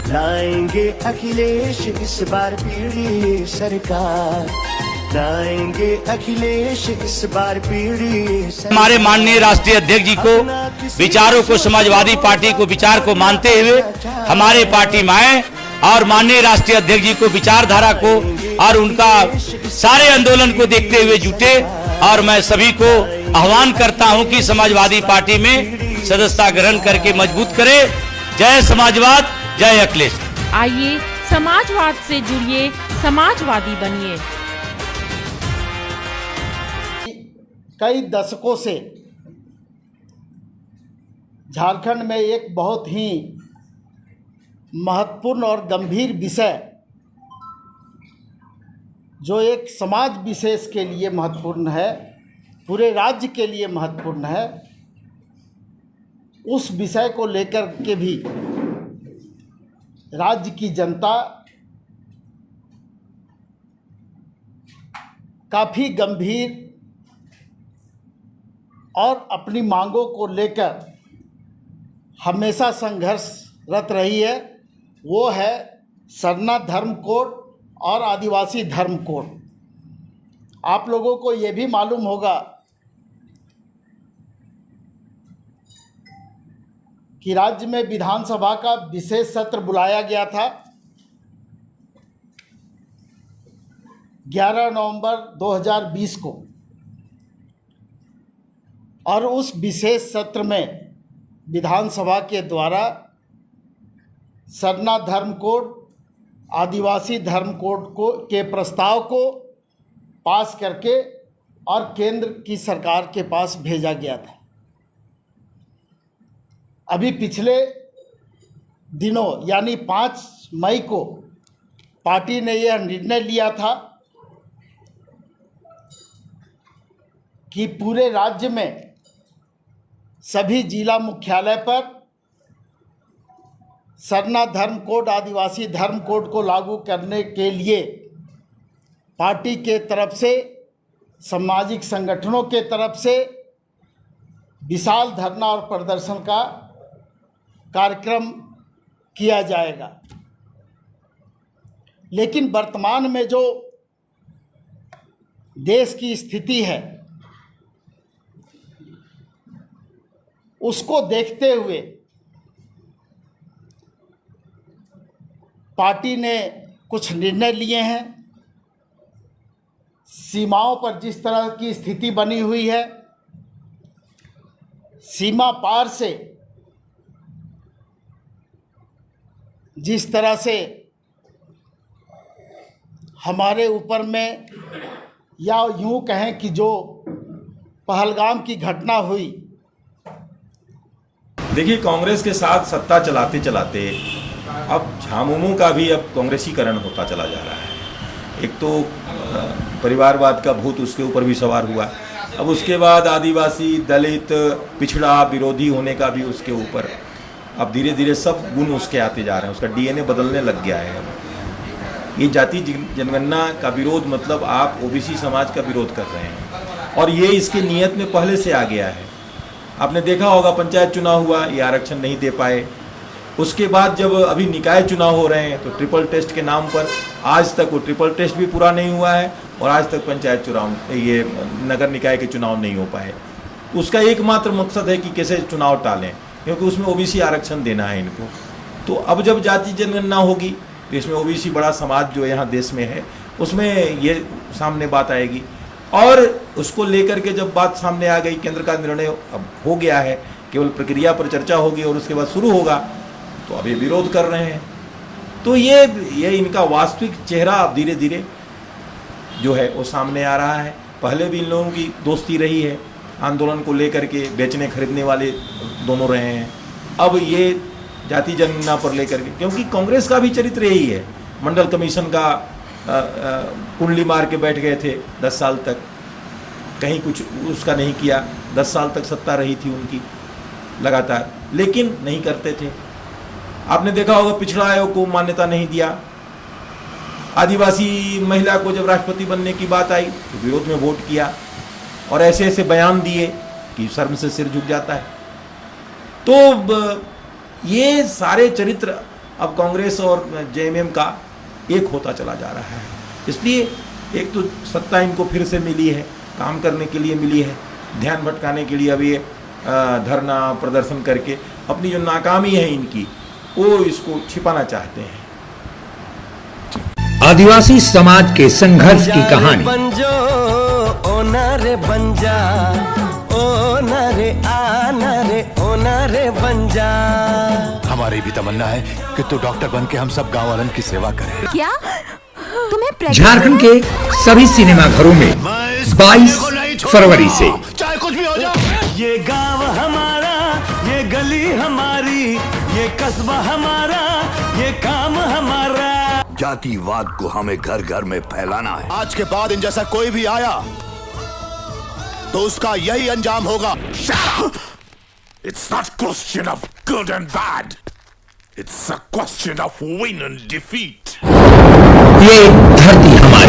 लाएंगे अखिलेश इस बार पीढ़ी सरकार, लाएंगे अखिलेश इस बार पीढ़ी सरकार। हमारे माननीय राष्ट्रीय अध्यक्ष जी को विचारों को, समाजवादी पार्टी को विचार को मानते हुए हमारे पार्टी में आए और माननीय राष्ट्रीय अध्यक्ष जी को विचारधारा को और उनका सारे आंदोलन को देखते हुए जुटे। और मैं सभी को आह्वान करता हूं कि समाजवादी पार्टी में सदस्यता ग्रहण करके मजबूत करें। जय समाजवाद, जय अखिलेश। आइए समाजवाद से जुड़िए, समाजवादी बनिए। कई दशकों से झारखंड में एक बहुत ही महत्वपूर्ण और गंभीर विषय, जो एक समाज विशेष के लिए महत्वपूर्ण है, पूरे राज्य के लिए महत्वपूर्ण है, उस विषय को लेकर के भी राज्य की जनता काफ़ी गंभीर और अपनी मांगों को लेकर हमेशा संघर्षरत रही है। वो है सरना धर्म कोड और आदिवासी धर्म कोड। आप लोगों को ये भी मालूम होगा कि राज्य में विधानसभा का विशेष सत्र बुलाया गया था 11 नवंबर 2020 को, और उस विशेष सत्र में विधानसभा के द्वारा सरना धर्म कोड, आदिवासी धर्म कोड के प्रस्ताव को पास करके और केंद्र की सरकार के पास भेजा गया था। अभी पिछले दिनों यानी 5 मई को पार्टी ने यह निर्णय लिया था कि पूरे राज्य में सभी जिला मुख्यालय पर सरना धर्म कोड, आदिवासी धर्म कोड को लागू करने के लिए पार्टी के तरफ से, सामाजिक संगठनों के तरफ से विशाल धरना और प्रदर्शन का कार्यक्रम किया जाएगा। लेकिन वर्तमान में जो देश की स्थिति है, उसको देखते हुए पार्टी ने कुछ निर्णय लिए हैं। सीमाओं पर जिस तरह की स्थिति बनी हुई है, सीमा पार से जिस तरह से हमारे ऊपर में, या यूं कहें कि जो पहलगाम की घटना हुई। देखिए, कांग्रेस के साथ सत्ता चलाते चलाते अब झामुमो का भी अब कांग्रेसीकरण होता चला जा रहा है। एक तो परिवारवाद का भूत उसके ऊपर भी सवार हुआ, अब उसके बाद आदिवासी, दलित, पिछड़ा, विरोधी होने का भी उसके ऊपर अब धीरे धीरे सब गुण उसके आते जा रहे हैं। उसका डीएनए बदलने लग गया है। ये जाति जनगणना का विरोध मतलब आप ओबीसी समाज का विरोध कर रहे हैं, और ये इसके नियत में पहले से आ गया है। आपने देखा होगा, पंचायत चुनाव हुआ, ये आरक्षण नहीं दे पाए। उसके बाद जब अभी निकाय चुनाव हो रहे हैं तो ट्रिपल टेस्ट के नाम पर आज तक वो ट्रिपल टेस्ट भी पूरा नहीं हुआ है, और आज तक पंचायत चुनाव, ये नगर निकाय के चुनाव नहीं हो पाए। उसका एकमात्र मकसद है कि कैसे चुनाव टालें, क्योंकि उसमें ओबीसी आरक्षण देना है इनको। तो अब जब जाति जनगणना होगी तो इसमें ओबीसी बड़ा समाज जो यहाँ देश में है, उसमें ये सामने बात आएगी, और उसको लेकर के जब बात सामने आ गई, केंद्र का निर्णय अब हो गया है, केवल प्रक्रिया पर चर्चा होगी और उसके बाद शुरू होगा, तो अब ये विरोध कर रहे हैं। तो ये इनका वास्तविक चेहरा अब धीरे धीरे जो है वो सामने आ रहा है। पहले भी इन लोगों की दोस्ती रही है, आंदोलन को लेकर के बेचने खरीदने वाले दोनों रहे हैं। अब ये जाति जनगणना पर लेकर के, क्योंकि कांग्रेस का भी चरित्र यही है, मंडल कमीशन का कुंडली मार के बैठ गए थे 10 साल तक, कहीं कुछ उसका नहीं किया। 10 साल तक सत्ता रही थी उनकी लगातार, लेकिन नहीं करते थे। आपने देखा होगा, पिछड़ा आयोग को मान्यता नहीं दिया। आदिवासी महिला को जब राष्ट्रपति बनने की बात आई तो विरोध में वोट किया, और ऐसे ऐसे बयान दिए कि शर्म से सिर झुक जाता है। तो ये सारे चरित्र अब कांग्रेस और जेएमएम का एक होता चला जा रहा है। इसलिए एक तो सत्ता इनको फिर से मिली है, काम करने के लिए मिली है, ध्यान भटकाने के लिए अभी धरना प्रदर्शन करके अपनी जो नाकामी है इनकी वो इसको छिपाना चाहते हैं। आदिवासी समाज के संघर्ष की कहानी। बंजो ओ नारे बंजा, ओ नारे आना रे, ओ नारे बंजा। हमारी भी तमन्ना है कि तू डॉक्टर बन के हम सब गाँव वालों की सेवा करे। क्या तुम्हें झारखंड के सभी सिनेमा घरों में 22 फरवरी से चाहे कुछ भी हो जाए, ये गांव हमारा, ये गली हमारी, ये कस्बा हमारा, ये काम हमारा। जातिवाद को हमें घर घर में फैलाना है। आज के बाद इन जैसा कोई भी आया तो उसका यही अंजाम होगा। It's not question of good and bad. It's a question of win and defeat. ये धरती हमारी,